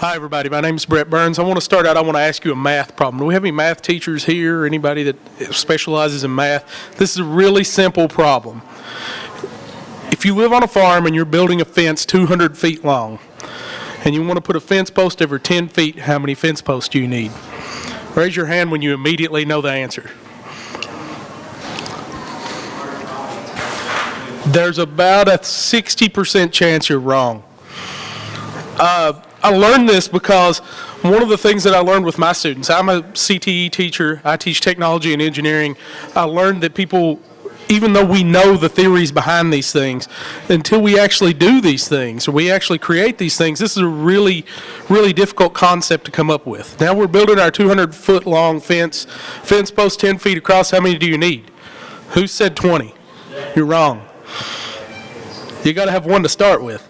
Hi, everybody. My name is Brett Burns. I want to ask you a math problem. Do we have any math teachers here or anybody that specializes in math? This is a really simple problem. If you live on a farm and you're building a fence 200 feet long, and you want to put a fence post every 10 feet, how many fence posts do you need? Raise your hand when you immediately know the answer. There's about a 60% chance you're wrong. I learned this because one of the things that I learned with my students, I'm a CTE teacher, I teach technology and engineering. I learned that people, even though we know the theories behind these things, until we actually do these things, or we actually create these things, this is a really, really difficult concept to come up with. Now we're building our 200-foot long fence post 10 feet across. How many do you need? Who said 20? You're wrong. You got to have one to start with,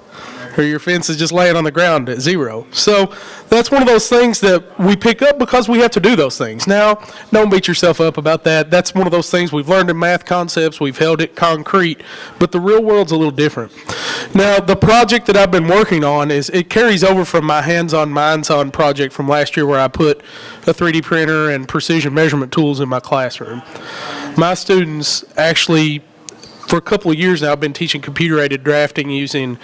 or your fence is just laying on the ground at zero. So that's one of those things that we pick up because we have to do those things. Now, don't beat yourself up about that. That's one of those things we've learned in math concepts. We've held it concrete, but the real world's a little different. Now, the project that I've been working on it carries over from my hands-on, minds-on project from last year where I put a 3D printer and precision measurement tools in my classroom. My students actually, for a couple of years now, I've been teaching computer-aided drafting using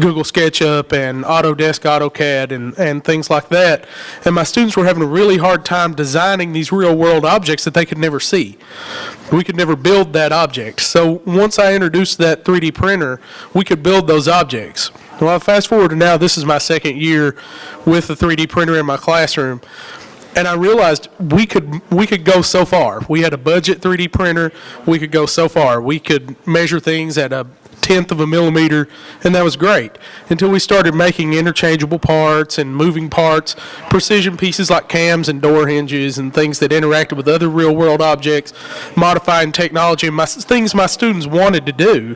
Google SketchUp and Autodesk AutoCAD and things like that. And my students were having a really hard time designing these real-world objects that they could never see. We could never build that object. So once I introduced that 3D printer, we could build those objects. Well, fast forward to now, this is my second year with the 3D printer in my classroom. And I realized we could go so far. We had a budget 3D printer. We could go so far. We could measure things at a 1/10 of a millimeter, and that was great. Until we started making interchangeable parts and moving parts, precision pieces like cams and door hinges and things that interacted with other real-world objects, modifying technology and things my students wanted to do.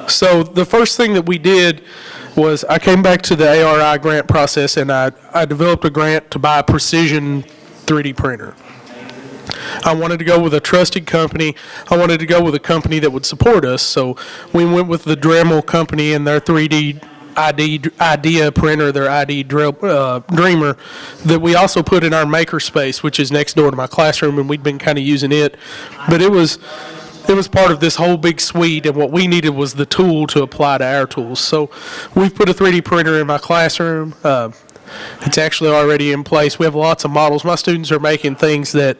So the first thing that we did was I came back to the ARI grant process, and I developed a grant to buy a precision 3D printer. I wanted to go with a trusted company. I wanted to go with a company that would support us, so we went with the Dremel company and their 3D idea printer, their Dreamer, that we also put in our makerspace, which is next door to my classroom, and we'd been kind of using it. But it was part of this whole big suite, and what we needed was the tool to apply to our tools. So we've put a 3D printer in my classroom. It's actually already in place. We have lots of models. My students are making things that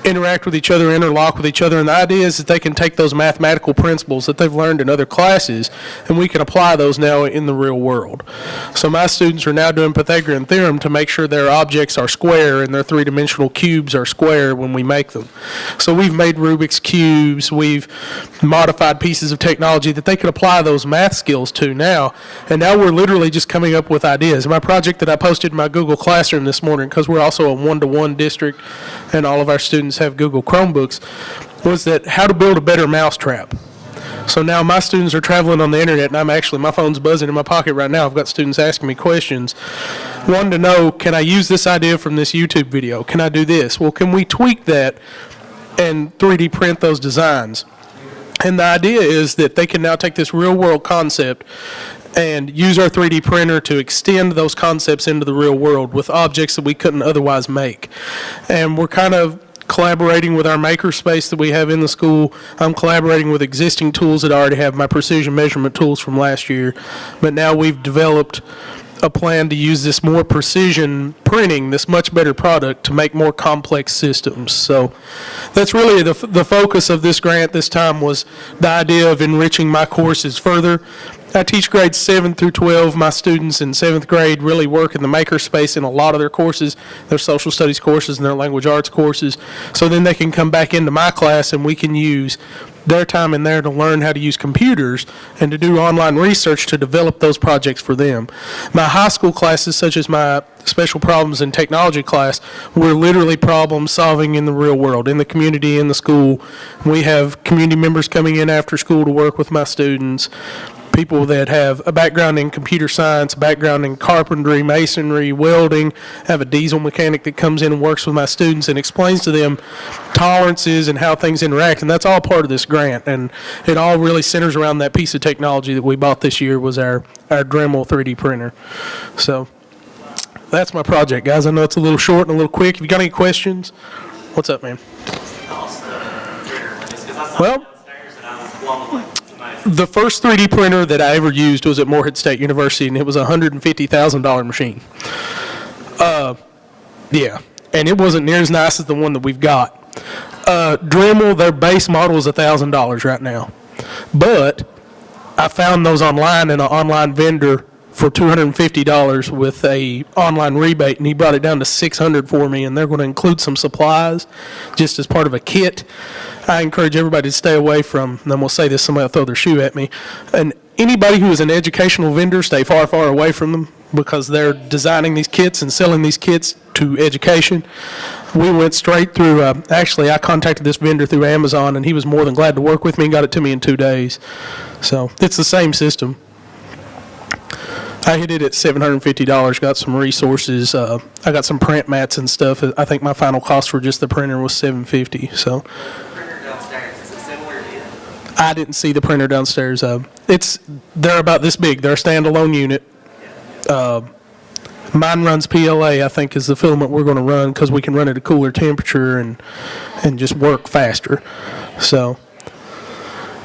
interact with each other, interlock with each other, and the idea is that they can take those mathematical principles that they've learned in other classes, and we can apply those now in the real world. So my students are now doing Pythagorean theorem to make sure their objects are square and their three-dimensional cubes are square when we make them. So we've made Rubik's cubes, we've modified pieces of technology that they can apply those math skills to now, and now we're literally just coming up with ideas. My project that I posted in my Google Classroom this morning, because we're also a one-to-one district and all of our students have Google Chromebooks, was that how to build a better mousetrap. So now my students are traveling on the internet, and my phone's buzzing in my pocket right now. I've got students asking me questions, wanting to know, can I use this idea from this YouTube video? Can I do this? Well, can we tweak that and 3D print those designs? And the idea is that they can now take this real world concept and use our 3D printer to extend those concepts into the real world with objects that we couldn't otherwise make. And we're kind of collaborating with our makerspace that we have in the school. I'm collaborating with existing tools that I already have, my precision measurement tools from last year. But now we've developed a plan to use this more precision printing, this much better product, to make more complex systems. So that's really the focus of this grant this time, was the idea of enriching my courses further. I teach grades 7 through 12. My students in 7th grade really work in the makerspace in a lot of their courses, their social studies courses and their language arts courses. So then they can come back into my class and we can use their time in there to learn how to use computers and to do online research to develop those projects for them. My high school classes, such as my special problems and technology class, we're literally problem solving in the real world, in the community, in the school. We have community members coming in after school to work with my students, people that have a background in computer science, background in carpentry, masonry, welding. I have a diesel mechanic that comes in and works with my students and explains to them tolerances and how things interact, and that's all part of this grant. And it all really centers around that piece of technology that we bought this year, was our Dremel 3D printer. So that's my project, guys. I know it's a little short and a little quick. If you got any questions, what's up, man? Well, the first 3D printer that I ever used was at Morehead State University, and it was a $150,000 machine. Yeah, and it wasn't near as nice as the one that we've got. Dremel, their base model is $1,000 right now. But I found those online in an online vendor for $250 with a online rebate, and he brought it down to $600 for me, and they're going to include some supplies just as part of a kit. I encourage everybody to stay away from, and then we'll say this, somebody will throw their shoe at me, and anybody who is an educational vendor, stay far, far away from them because they're designing these kits and selling these kits to education. We went straight through, actually I contacted this vendor through Amazon, and he was more than glad to work with me and got it to me in 2 days. So it's the same system. I hit it at $750, got some resources. I got some print mats and stuff. I think my final cost for just the printer was $750. So The printer downstairs, is it similar to you? I didn't see the printer downstairs. They're about this big. They're a standalone unit. Mine runs PLA, I think, is the filament we're going to run because we can run at a cooler temperature and just work faster. So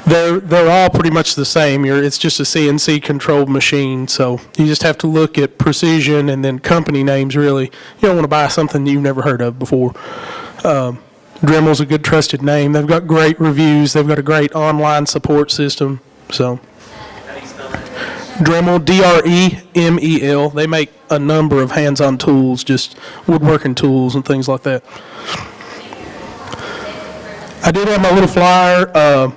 they're all pretty much the same. It's just a CNC controlled machine, so you just have to look at precision and then company names, really. You don't want to buy something you've never heard of before. Dremel's a good trusted name. They've got great reviews. They've got a great online support system. So How do you spell that? Dremel, D-R-E-M-E-L. They make a number of hands-on tools, just woodworking tools and things like that. I did have my little flyer,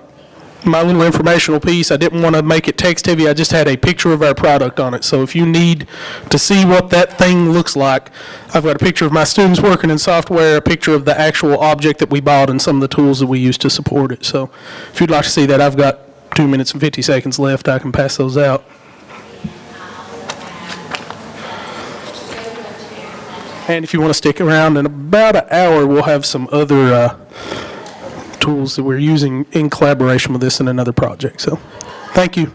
my little informational piece. I didn't want to make it text heavy. I just had a picture of our product on it. So if you need to see what that thing looks like, I've got a picture of my students working in software, a picture of the actual object that we bought, and some of the tools that we use to support it. So if you'd like to see that, I've got 2 minutes and 50 seconds left. I can pass those out. And if you want to stick around, in about an hour, we'll have some other tools that we're using in collaboration with this in another project. So thank you.